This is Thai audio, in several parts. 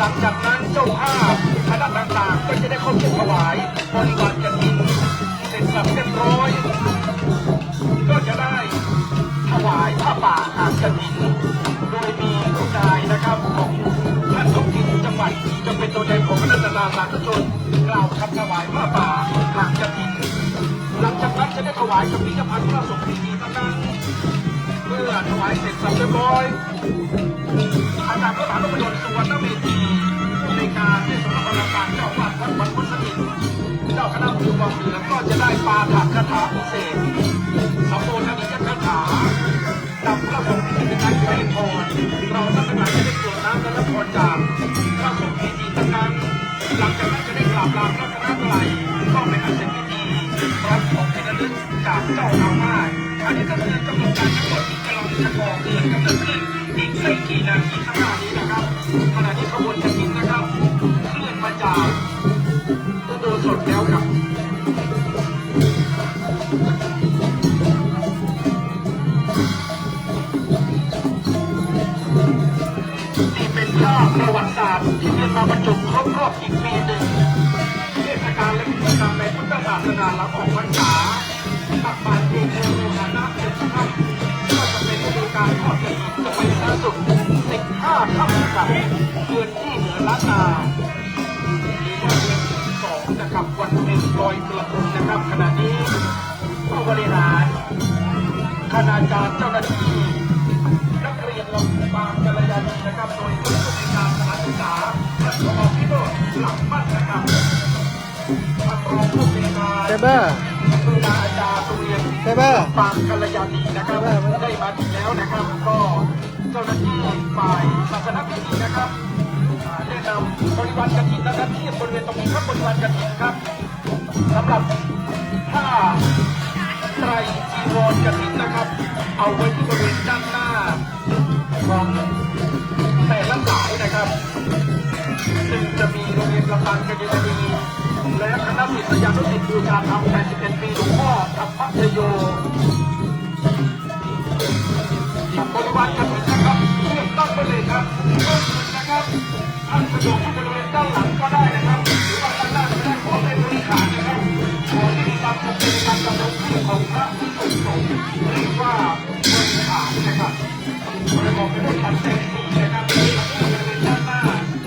ลังจากนั้นเจ้าภาพคณะต่างๆก็จะได้เข้าร่วมถวายบริวารกฐินเสร็จสับเรียบร้อยก็จะได้ถวายผ้าป่าหางกฐินโดยมีผู้นายนะครับของท่านท้องถิ่นจังหวัดจะเป็นตัวแทนของคณะสาธุชนกล่าวคำถวายผ้าป่าหางกฐินหลังจากนั้นจะได้ถวายกับพิพิธภัณฑ์พระสงฆ์พิธีต่างๆเมื่อถวายเสร็จสับเรียบร้อยอาจารย์พระมหาพยนต์สุวรรณเมธีในการที่สมณพราชเจ้าวัดวัดบรรพตสถิตเจ้าคณะผู้ปกครองเรือก็จะได้ปาฐคาถาพิเศษสำโภชนียคาถานำพระสงฆ์ที่เป็นการให้พรเราท่านทั้งหลายจะได้กรวดน้ำและรับพรจากพระสงฆ์พิธีนั้นหลังจากนั้นจะได้กราบลาพระคณะไตรก็เป็นอันเสร็จพิธีรับของที่ระลึกจากเจ้าอาวาสอันนี้ก็คือกำหนดการทั้งหมดที่เราจะก่อเกิดกำเนิดขึ้นอีกไม่กี่นาทีข้างหน้านี้นะครับขณะที่ขบวนกฐินนะครับเคลื่อนมาจากอุโบสถแล้วครับนี่เป็นภาพประวัติศาสตร์ที่เรียนมาบรรจบครบรอบอีกปีหนึ่งเทศกาลและกิจกรรมในพุทธศาสนาหลังออกพรรษาตักบาตรเทโรหานะเป็นค่ำก็จะเป็นฤดูกาลทอดกฐินจะไปสิ้นสุด15 ค่ำกับเดือนที่เหนือล้านนามีวันเดือน2นะครับวันเพ็ญลอยกระทงนะครับขณะนี้ผู้บริหารคณาจารย์เจ้าหน้าที่นักเรียนลำปางกัลยาณีนะครับโดยผู้อำนวยการสถานศึกษาและผอ.พิโรจน์หลังมั่นนะครับท่านรองผู้บริหารครูอาจารย์โรงเรียนลำปางกัลยาณีนะครับได้มาถึงแล้วนะครับก็เจ้าหน้าที่ฝ่ายศาสนพิธีนะครับได้นำบริวารกฐินนะครับที่บริเวณตรงนี้ครับบริวารกฐินครับสำหรับผ้าไตรจีวรกฐินนะครับเอาไว้ที่บริเวณด้านหน้าของแต่ละสายนะครับซึ่งจะมีโรงเรียนลำปางกัลยาณีและคณะศิษยานุศิษย์บูชาธรรม81 ปีหลวงพ่อธรรมชโยบริวารกฐินนะครับเลือกตั้งไปเลยครับนะครับท่านสะดวกที่บริเวณด้านหลังก็ได้นะครับหรือว่าด้านหน้าก็ได้ขอเป็นบริขารนะครับขอที่มีความจำเป็นในการดำรงชีพของพระภิกษุสงฆ์เรียกว่าบริขารนะครับประกอบไปด้วยปัจจัย4นะครับที่บริเวณด้านหน้า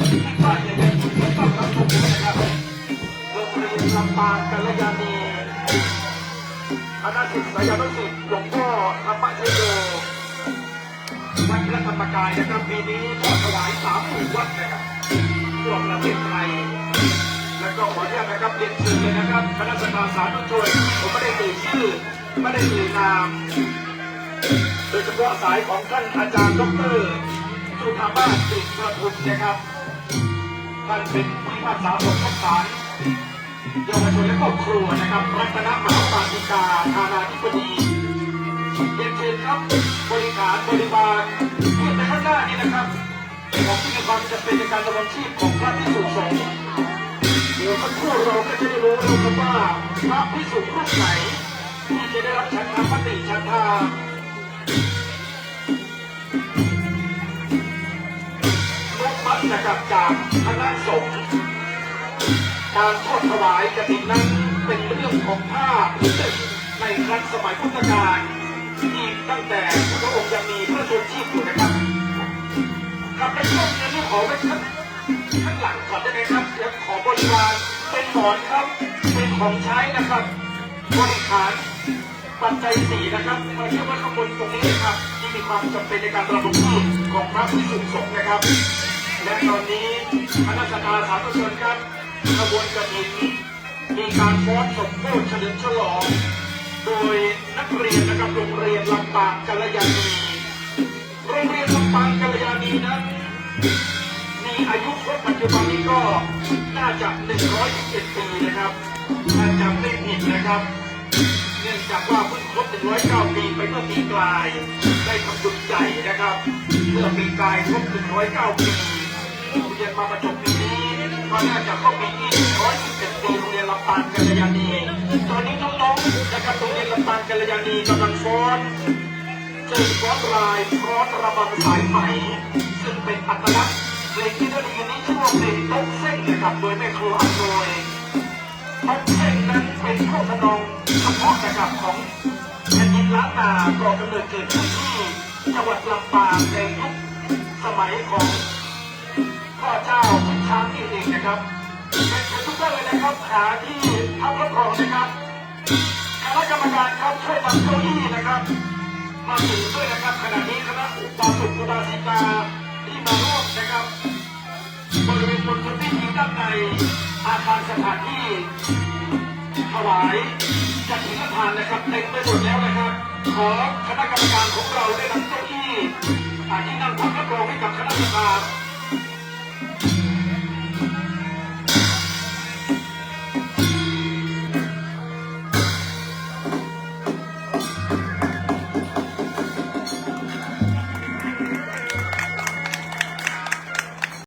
ที่ป้ายใหญ่ๆที่ต้องรับชมนะครับโรงเรียนลำปางกัลยาณีคณะศิษยานุศิษย์หลวงพ่อธรรมชโยวัดพระธรรมกายนะครับปีนี้ทอดถวาย30 วัดนะครับทั่วประเทศไทยแล้วก็ขออนุญาตนะครับเรียนเชิญเลยนะครับคณะสาธุชนผมไม่ได้เอ่ยชื่อไม่ได้เอ่ยนามโดยเฉพาะสายของท่านอาจารย์ดร.สุธามาศ สิริประทุมนะครับท่านเป็นผู้พิพากษาสมทบศาลเยาวชนและครอบครัวนะครับรัตนมหาปาฏิกาธานาธิบดีเรียนเชิญครับบริหารบริบาลที่ในข้างหน้านี้นะครับของที่มีความจำเป็นในการดำรงชีพของพระภิกษุสงฆ์เดี๋ยวสักครู่เราก็จะได้รู้นะครับว่าพระภิกษุรูปไหนที่จะได้รับฉันทามติฉันทานุมัตินะครับจากคณะสงฆ์การทอดถวายกฐินนั้นเป็นเรื่องของภาพในครั้งสมัยพุทธกาลที่ตั้งแต่พระองค์ยังมีพระชนชีพอยู่นะครับครับในช่วงนี้ขอไว้ข้างหลังก่อนได้ไหมครับเดี๋ยวขอบริวารเป็นหมอนครับเป็นของใช้นะครับบริขารปัจจัย4นะครับมาเทียบไว้ข้างบนตรงนี้นะครับที่มีความจำเป็นในการดำรงชีพของพระภิกษุสงฆ์นะครับและตอนนี้คณะสาธุชนครับขบวนกฐินมีการฟ้อนสมโภชเฉลิมฉลองโดยนักเรียนนะครับโรงเรียนลำปางกัลยาณีโรงเรียนลำปางกัลยาณีนั้นมีอายุครบปัจจุบันนี้ก็น่าจะ111 ปีนะครับถ้าจำไม่ผิดนะครับเนื่องจากว่าเพิ่งครบ109 ปีไปเมื่อปีกลายได้ทำบุญใหญ่นะครับเมื่อปีกลายครบ109 ปีโรงเรียนมาประจบปีนี้ก็น่าจะเข้าปีที่111 ปีโรงเรียนลำปางกัลยาณีตอนนี้น้องๆนะครับโรงเรียนลำปางกัลยาณีกำลังฟ้อนเชิญฟ้อนรายฟ้อนระบำสายไหมซึ่งเป็นอัตลักษณ์ เพลงที่ได้ยินนี้ชื่อว่าเพลงโต๊ะเส้งนะครับโดยแม่ครูอำนวยโต๊ะเส้งนั้นเป็นท่วงทำนองเฉพาะนะครับของแผ่นดินล้านนาก่อกำเนิดเกิดขึ้นที่จังหวัดลำปางในยุคสมัยของพ่อเจ้าช้างนี่เองนะครับเป็นทุกท่านเลยนะครับหาที่พักรับรองนะครับคณะกรรมการครับช่วยนำเก้าอี้นะครับมาถึงด้วยนะครับขณะนี้คณะอุบาสกอุบาสิกาที่มาร่วมนะครับบริเวณบนพื้นที่ด้านในอาคารสถานที่ถวายจัดถึงทานนะครับเต็มไปหมดแล้วนะครับขอคณะกรรมการของเราได้นำเก้าอี้ที่นั่งพักรับรองให้กับ